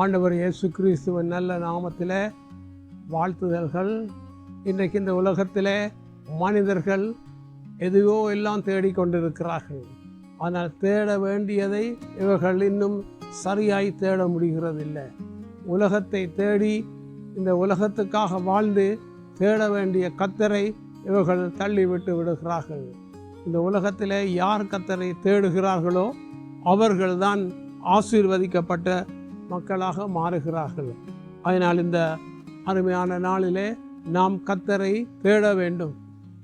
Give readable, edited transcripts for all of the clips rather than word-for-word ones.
ஆண்டவர் இயேசு கிறிஸ்துவின் நல்ல நாமத்தில் வாழ்த்துதல்கள். இன்றைக்கு இந்த உலகத்தில் மனிதர்கள் எதுவோ எல்லாம் தேடிக்கொண்டிருக்கிறார்கள். ஆனால் தேட வேண்டியதை இவர்கள் இன்னும் சரியாய் தேட முடிகிறதில்லை. உலகத்தை தேடி இந்த உலகத்துக்காக வாழ்ந்து தேட வேண்டிய கர்த்தரை இவர்கள் தள்ளிவிட்டு விடுகிறார்கள். இந்த உலகத்தில் யார் கர்த்தரை தேடுகிறார்களோ அவர்கள்தான் ஆசீர்வதிக்கப்பட்ட மக்களாக மாறுகிறார்கள். அதனால் இந்த அருமையான நாளிலே நாம் கர்த்தரை தேட வேண்டும்.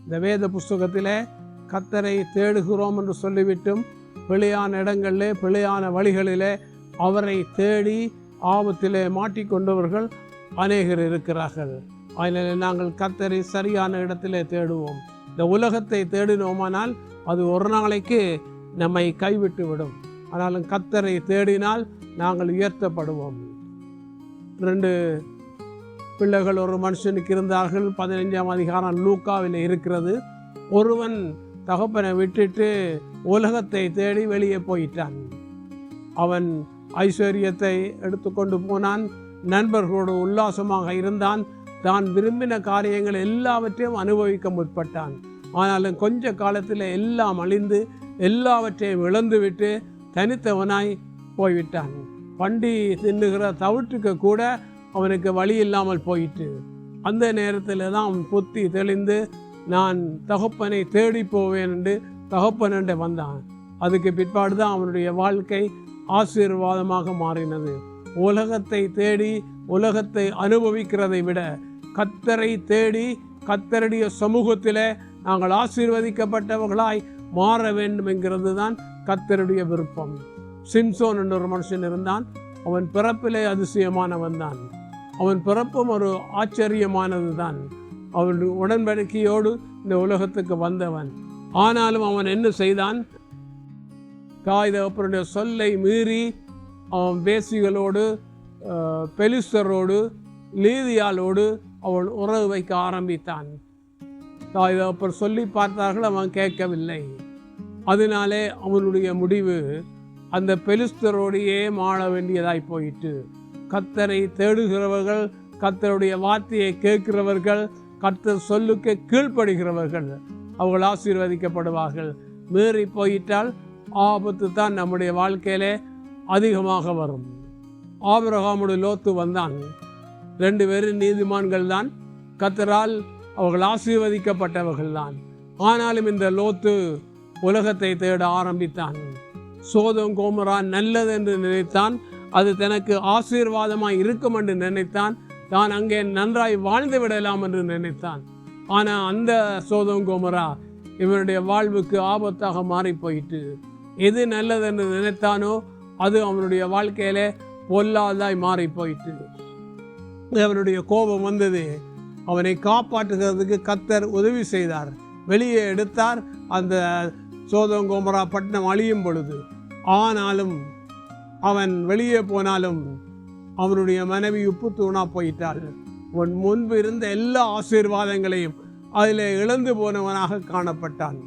இந்த வேத புஸ்தகத்திலே கர்த்தரை தேடுகிறோம் என்று சொல்லிவிட்டும் பிழையான இடங்களிலே பிழையான வழிகளிலே அவரை தேடி ஆபத்திலே மாட்டிக்கொண்டவர்கள் அநேகர் இருக்கிறார்கள். அதனால் நாங்கள் கர்த்தரை சரியான இடத்திலே தேடுவோம். இந்த உலகத்தை தேடினோமானால் அது ஒரு நாளைக்கு நம்மை கைவிட்டு விடும். ஆனாலும் கர்த்தரை தேடினால் நாங்கள் உயர்த்தப்படுவோம். 2 பிள்ளைகள் ஒரு மனுஷனுக்கு இருந்தார்கள். 15ஆம் அதிகாரம் லூக்காவில் இருக்கிறது. ஒருவன் தகப்பனை விட்டுட்டு உலகத்தை தேடி வெளியே போயிட்டான். அவன் ஐஸ்வர்யத்தை எடுத்துக்கொண்டு போனான். நண்பர்களோடு உல்லாசமாக இருந்தான். தான் விரும்பின காரியங்கள் எல்லாவற்றையும் அனுபவிக்க முற்பட்டான். ஆனாலும் கொஞ்ச காலத்தில் எல்லாம் அழிந்து எல்லாவற்றையும் இழந்துவிட்டு தனித்தவனாய் போய்விட்டான். பண்டி தின்னுகிற தவிட்டுக்கு கூட அவனுக்கு வழி இல்லாமல் போயிட்டு அந்த நேரத்தில் தான் அவன் புத்தி தெளிந்து நான் தகப்பனை தேடி போவேன் என்று தகப்பனண்டை வந்தான். அதுக்கு பிற்பாடு தான் அவனுடைய வாழ்க்கை ஆசீர்வாதமாக மாறினது. உலகத்தை தேடி உலகத்தை அனுபவிக்கிறதை விட கர்த்தரை தேடி கர்த்தருடைய சமூகத்தில் நாங்கள் ஆசீர்வதிக்கப்பட்டவர்களாய் மாற வேண்டும் என்கிறது தான் கர்த்தருடைய விருப்பம். சிம்சோன் என்ற ஒரு மனுஷன் இருந்தான். அவன் பிறப்பிலே அதிசயமானவன் தான். அவன் பிறப்பும் ஒரு ஆச்சரியமானது தான். அவன் உடன்படிக்கையோடு இந்த உலகத்துக்கு வந்தவன். ஆனாலும் அவன் என்ன செய்தான்? தாய் தகப்பனுடைய சொல்லை மீறி அவன் வேசிகளோடு பெலிஸ்தரோடு லீதியாளோடு அவன் உறவு வைக்க ஆரம்பித்தான். தாய் தகப்பர் சொல்லி பார்த்தார்கள், அவன் கேட்கவில்லை. அதனாலே அவனுடைய முடிவு அந்த பெலிஸ்தரோடையே மாள வேண்டியதாய் போயிட்டு. கர்த்தரை தேடுகிறவர்கள், கர்த்தருடைய வார்த்தையை கேட்கிறவர்கள், கர்த்தர் சொல்லுக்கு கீழ்ப்படுகிறவர்கள் அவர்கள் ஆசீர்வதிக்கப்படுவார்கள். மீறி போயிட்டால் ஆபத்து தான் நம்முடைய வாழ்க்கையிலே அதிகமாக வரும். ஆபிரகாமுடைய லோத்து வந்தான். 2 பேரும் நீதிமான்கள் தான். கர்த்தரால் அவர்கள் ஆசீர்வதிக்கப்பட்டவர்கள் தான். ஆனாலும் இந்த லோத்து உலகத்தை தேட ஆரம்பித்தான். சோதோம் கோமரா நல்லது என்று நினைத்தான். அது தனக்கு ஆசீர்வாதமாய் இருக்கும் என்று நினைத்தான். தான் அங்கே நன்றாய் வாழ்ந்து விடலாம் என்று நினைத்தான். ஆனால் அந்த சோதோம் கோமரா இவனுடைய வாழ்வுக்கு ஆபத்தாக மாறி போயிட்டு எது நல்லது என்று நினைத்தானோ அது அவனுடைய வாழ்க்கையிலே பொல்லாதாய் மாறி போயிட்டு அவனுடைய கோபம் வந்தது. அவனை காப்பாற்றுகிறதுக்கு கர்த்தர் உதவி செய்தார். வெளியே எடுத்தார். அந்த சோதோம் கோமரா பட்டணம் அழியும் பொழுது. ஆனாலும் அவன் வெளியே போனாலும் அவனுடைய மனைவி உப்பு தூணா போயிட்டாள். அவன் முன்பு இருந்த எல்லா ஆசீர்வாதங்களையும் அதில் இழந்து போனவனாக காணப்பட்டான்.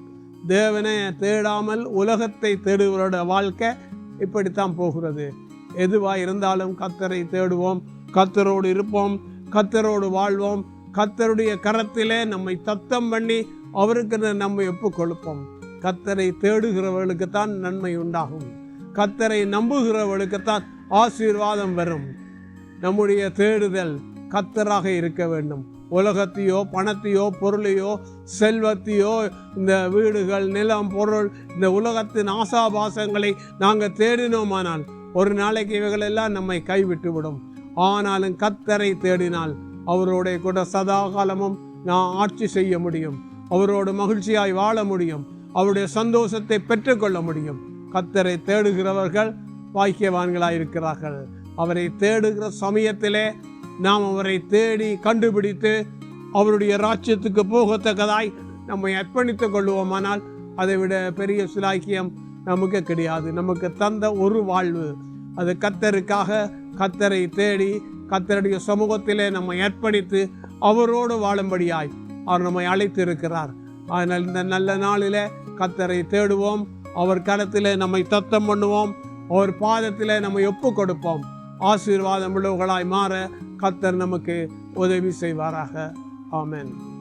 தேவனை தேடாமல் உலகத்தை தேடுவரோட வாழ்க்கை இப்படித்தான் போகிறது. எதுவாக இருந்தாலும் கர்த்தரை தேடுவோம், கர்த்தரோடு இருப்போம், கர்த்தரோடு வாழ்வோம். கர்த்தருடைய கரத்திலே நம்மை தத்தம் பண்ணி அவருக்கு நம்மை ஒப்புக் கொடுப்போம். கர்த்தரை தேடுகிறவர்களுக்குத்தான் நன்மை உண்டாகும். கர்த்தரை நம்புகிறவர்களுக்குத்தான் ஆசீர்வாதம் வரும். நம்முடைய தேடுதல் கர்த்தராக இருக்க வேண்டும். உலகத்தையோ பணத்தையோ பொருளையோ செல்வத்தையோ இந்த வீடுகள் நிலம் பொருள் இந்த உலகத்தின் ஆசாபாசங்களை நாங்கள் தேடினோமானால் ஒரு நாளைக்கு இவைகளெல்லாம் நம்மை கைவிட்டுவிடும். ஆனாலும் கர்த்தரை தேடினால் அவரோட கூட சதா காலமும் நான் ஆட்சி செய்ய முடியும். அவரோடு மகிழ்ச்சியாய் வாழ முடியும். அவருடைய சந்தோஷத்தை பெற்றுக்கொள்ள முடியும். கர்த்தரை தேடுகிறவர்கள் பாக்கியவான்களாயிருக்கிறார்கள். அவரை தேடுகிற சமயத்திலே நாம் அவரை தேடி கண்டுபிடித்து அவருடைய ராஜ்யத்துக்கு போகத்தக்கதாய் நம்மை அர்ப்பணித்துக் கொள்வோமானால் அதை விட பெரிய சிலாக்கியம் நமக்கு கிடையாது. நமக்கு தந்த ஒரு வாழ்வு அது கர்த்தருக்காக கர்த்தரை தேடி கர்த்தருடைய சமூகத்திலே நம்மை அர்ப்பணித்து அவரோடு வாழும்படியாய் அவர் நம்மை அழைத்திருக்கிறார். அதனால் இந்த நல்ல நாளிலே கர்த்தரை தேடுவோம். அவர் கரத்திலே நம்மை தத்தம் பண்ணுவோம். அவர் பாதத்திலே நம்மை ஒப்பு கொடுப்போம். ஆசீர்வாதம் உள்ளவர்களாய் மாற கர்த்தர் நமக்கு உதவி செய்வாராக. ஆமென்.